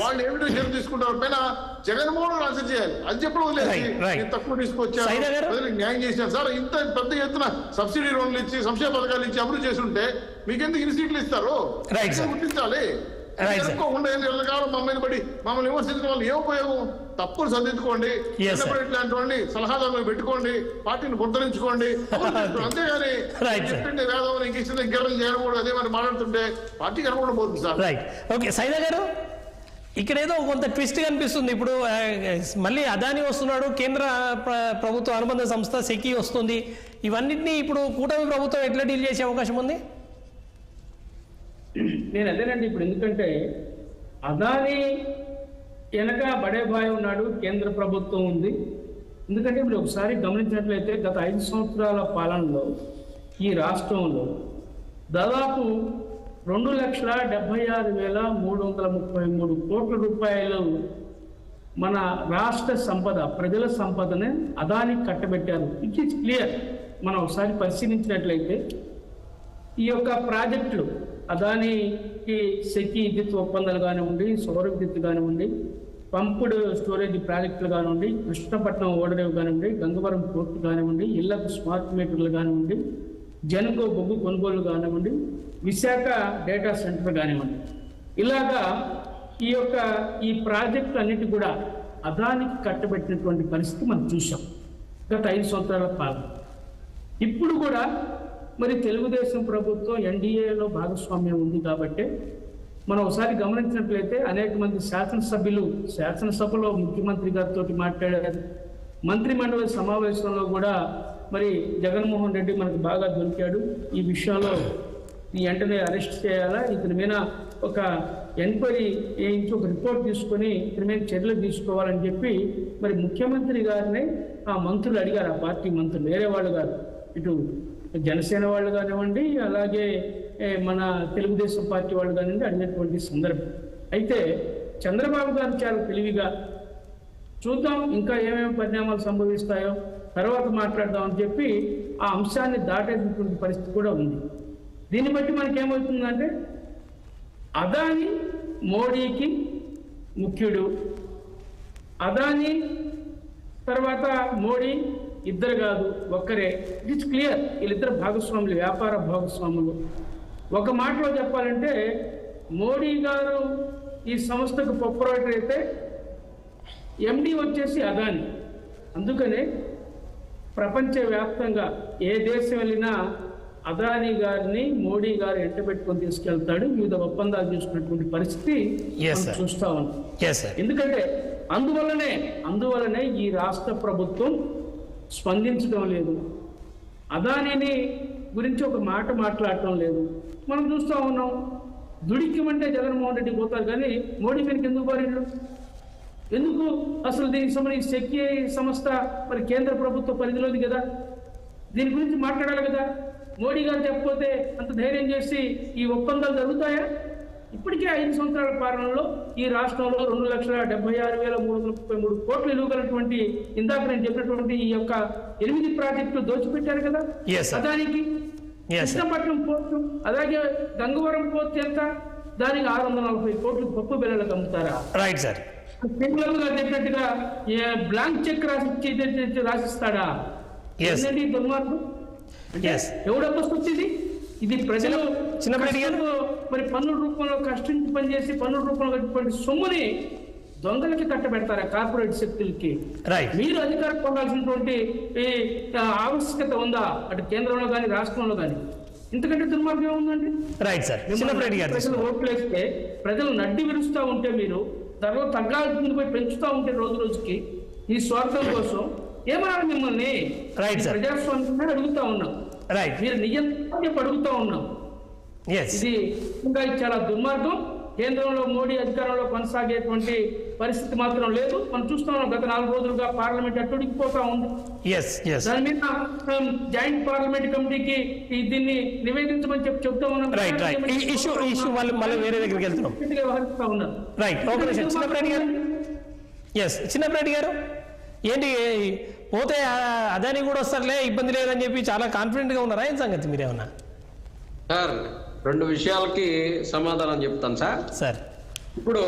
వాళ్ళు ఏమిటో చర్య తీసుకుంటారు పైన జగన్మోహన్ రాజు చేయాలి. అది చెప్పడం వదిలేదు తక్కువ తీసుకొచ్చారు న్యాయం చేశారు సార్. ఇంత పెద్ద ఎత్తున సబ్సిడీ లోన్లు ఇచ్చి సంక్షేమ పథకాలు ఇచ్చి అభివృద్ధి చేస్తుంటే మీకెందుకు ఇన్ని సీట్లు ఇస్తారు? గుర్తించాలి. మమ్మల్ని బట్టి మమ్మల్ని విమర్శించడం వల్ల ఏ ఉపయోగం? తప్పులు సరిదిద్దుకోండి, ఇట్లాంటి వాళ్ళని సలహాదారులు పెట్టుకోండి, పార్టీని ముద్రించుకోండి. అంతేగాని చెప్పిండే వేదం ఇంక ఇచ్చిన ఇంకెవరం చేయకూడదు అదే మరి మాట్లాడుతుంటే పార్టీ కనకుండా పోతుంది సార్. Right, okay. సైదా గారు, ఇక్కడ ఏదో కొంత ట్విస్ట్ కనిపిస్తుంది. ఇప్పుడు మళ్ళీ అదాని వస్తున్నాడు, కేంద్ర ప్రభుత్వ అనుబంధ సంస్థ సెకీ వస్తుంది. ఇవన్నింటినీ ఇప్పుడు కూటమి ప్రభుత్వం ఎట్లా డీల్ చేసే అవకాశం ఉంది? నేను అదేనండి, ఇప్పుడు ఎందుకంటే అదాని వెనక బడేబాయ్ ఉన్నాడు, కేంద్ర ప్రభుత్వం ఉంది. ఎందుకంటే మీరు ఒకసారి గమనించినట్లయితే గత 5 సంవత్సరాల పాలనలో ఈ రాష్ట్రంలో దాదాపు 2,76,333 కోట్ల రూపాయలు మన రాష్ట్ర సంపద, ప్రజల సంపదనే అదానికి కట్టబెట్టారు. It is clear. మనం ఒకసారి పరిశీలించినట్లయితే ఈ యొక్క ప్రాజెక్టులు అదానికి సెకీ విద్యుత్ ఒప్పందాలు కానివ్వండి, సౌర విద్యుత్ కానివ్వండి, పంపుడ్ స్టోరేజ్ ప్రాజెక్టులు కానివ్వండి, కృష్ణపట్నం ఓడరేవు కానివ్వండి, గంగవరం పోర్టు కానివ్వండి, ఇళ్లకు స్మార్ట్ మీటర్లు కానివ్వండి, జనకో బొగ్గు కొనుగోలు కానివ్వండి, విశాఖ డేటా సెంటర్ కానివ్వండి, ఇలాగా ఈ ప్రాజెక్టు అన్నిటి కూడా అదానికి కట్టబెట్టినటువంటి పరిస్థితి మనం చూసాం గత 5 సంవత్సరాల పాలన. ఇప్పుడు కూడా మరి తెలుగుదేశం ప్రభుత్వం ఎన్డీఏలో భాగస్వామ్యం ఉంది కాబట్టి మనం ఒకసారి గమనించినట్లయితే అనేక మంది శాసనసభలో ముఖ్యమంత్రి గారితో మాట్లాడారు. మంత్రి మండలి సమావేశంలో కూడా మరి జగన్మోహన్ రెడ్డి మనకు బాగా దొరికాడు, ఈ విషయంలో వెంటనే అరెస్ట్ చేయాలా, ఇతని మీద ఒక ఎంక్వైరీ చేయించి ఒక రిపోర్ట్ తీసుకొని ఇతని మీద చర్యలు తీసుకోవాలని చెప్పి మరి ముఖ్యమంత్రి గారిని ఆ మంత్రులు అడిగారు. ఆ పార్టీ మంత్రులు, వేరే వాళ్ళు కాదు, ఇటు జనసేన వాళ్ళు కానివ్వండి, అలాగే మన తెలుగుదేశం పార్టీ వాళ్ళు కానివ్వండి, అడిగినటువంటి సందర్భం. అయితే చంద్రబాబు గారు చాలా తెలివిగా చూద్దాం ఇంకా ఏమేమి పరిణామాలు సంభవిస్తాయో తర్వాత మాట్లాడదాం అని చెప్పి ఆ అంశాన్ని దాటేటువంటి పరిస్థితి కూడా ఉంది. దీన్ని బట్టి మనకేమవుతుందంటే అదాని మోడీకి ముఖ్యుడు, అదాని తర్వాత మోడీ ఇద్దరు కాదు ఒక్కరే. ఇట్స్ క్లియర్, వీళ్ళిద్దరు భాగస్వాములు, వ్యాపార భాగస్వాములు. ఒక మాటలో చెప్పాలంటే మోడీ గారు ఈ సంస్థకు ప్రొపరేటర్ అయితే ఎండి వచ్చేసి అదాని. అందుకనే ప్రపంచవ్యాప్తంగా ఏ దేశం వెళ్ళినా అదాని గారిని మోడీ గారు ఎంటబెట్టుకొని తీసుకెళ్తాడు, వివిధ ఒప్పందాలు చేసుకున్నటువంటి పరిస్థితి చూస్తా ఉన్నాం. ఎందుకంటే అందువలనే ఈ రాష్ట్ర ప్రభుత్వం స్పందించడం లేదు, అదానిని గురించి ఒక మాట మాట్లాడటం లేదు. మనం చూస్తూ ఉన్నాం, దుడిక్యమంటే జగన్మోహన్ రెడ్డి పోతారు కానీ మోడీ మీదకి ఎందుకు పారిండు? ఎందుకు? అసలు దీనికి సంబంధించి సెకీ సంస్థ మరి కేంద్ర ప్రభుత్వ పరిధిలోది కదా, దీని గురించి మాట్లాడాలి కదా. మోడీ గారు చెప్పకపోతే అంత ధైర్యం చేసి ఈ ఒప్పందాలు జరుగుతాయా? ఇప్పటికే 5 సంవత్సరాల పాలనలో ఈ రాష్ట్రంలో 2,76,333 కోట్లు విలువగలటువంటి ఇందాక నేను చెప్పినటువంటి ఈ యొక్క 8 ప్రాజెక్టులు దోచిపెట్టారు కదా అదానికి. కృష్ణపట్నం పోర్టు, అలాగే గంగవరం పోర్టు ఎంత? దానికి 640 కోట్లు పప్పు బిళ్ళలకు అమ్ముతారా? Right sir. చెప్పినట్టుగా బ్లాంక్ చెక్ రాసిస్తాడా? దుర్మార్గం. ఎవడొస్తుంది ఇది? ప్రజలు మరి పన్నుల రూపంలో కష్టించి పనిచేసి పన్నుల రూపంలో కట్టినటువంటి సొమ్ముని దొంగలకి కట్టబెడతారా? కార్పొరేట్ శక్తులకి. మీరు అధికారం పొందాల్సినటువంటి ఆవశ్యకత ఉందా అటు కేంద్రంలో కానీ రాష్ట్రంలో కానీ? ఇంతకంటే దుర్మార్గం ఏముందండి? ప్రజలు ఓట్లు వేస్తే ప్రజలు నడ్డి విరుస్తూ ఉంటే మీరు ధరలో తగ్గాల్సింది పోయి పెంచుతూ ఉంటే రోజు రోజుకి ఈ స్వార్థం కోసం ఏమన్నారు మిమ్మల్ని? ప్రజాస్వామ్యం అడుగుతా ఉన్నాం, మీరు నియంత్రణ అడుగుతా ఉన్నాం. ఇది ఇంకా చాలా దుర్మార్గం. కేంద్రంలో మోడీ అధికారంలో కొనసాగేటువంటి పరిస్థితి మాత్రం లేదు. మనం చూస్తున్నాం గత 4 రోజులుగా పార్లమెంట్ అట్టుడికిపోతా ఉంది. దాని మీద జాయింట్ పార్లమెంట్ కమిటీకి దీన్ని నివేదించమని చెప్తా ఉన్నాం. వ్యవహరిస్తా ఉన్నారు. చిన్నప్పటి గారు ఏంటి పోతే అదాని కూడా వస్తారులే, ఇబ్బంది లేదని చెప్పి చాలా కాన్ఫిడెంట్ గా ఉన్నారా? ఏం సంగతి మీరేమన్నా? సార్ 2 విషయాలకి సమాధానం చెప్తాను సార్. సార్ ఇప్పుడు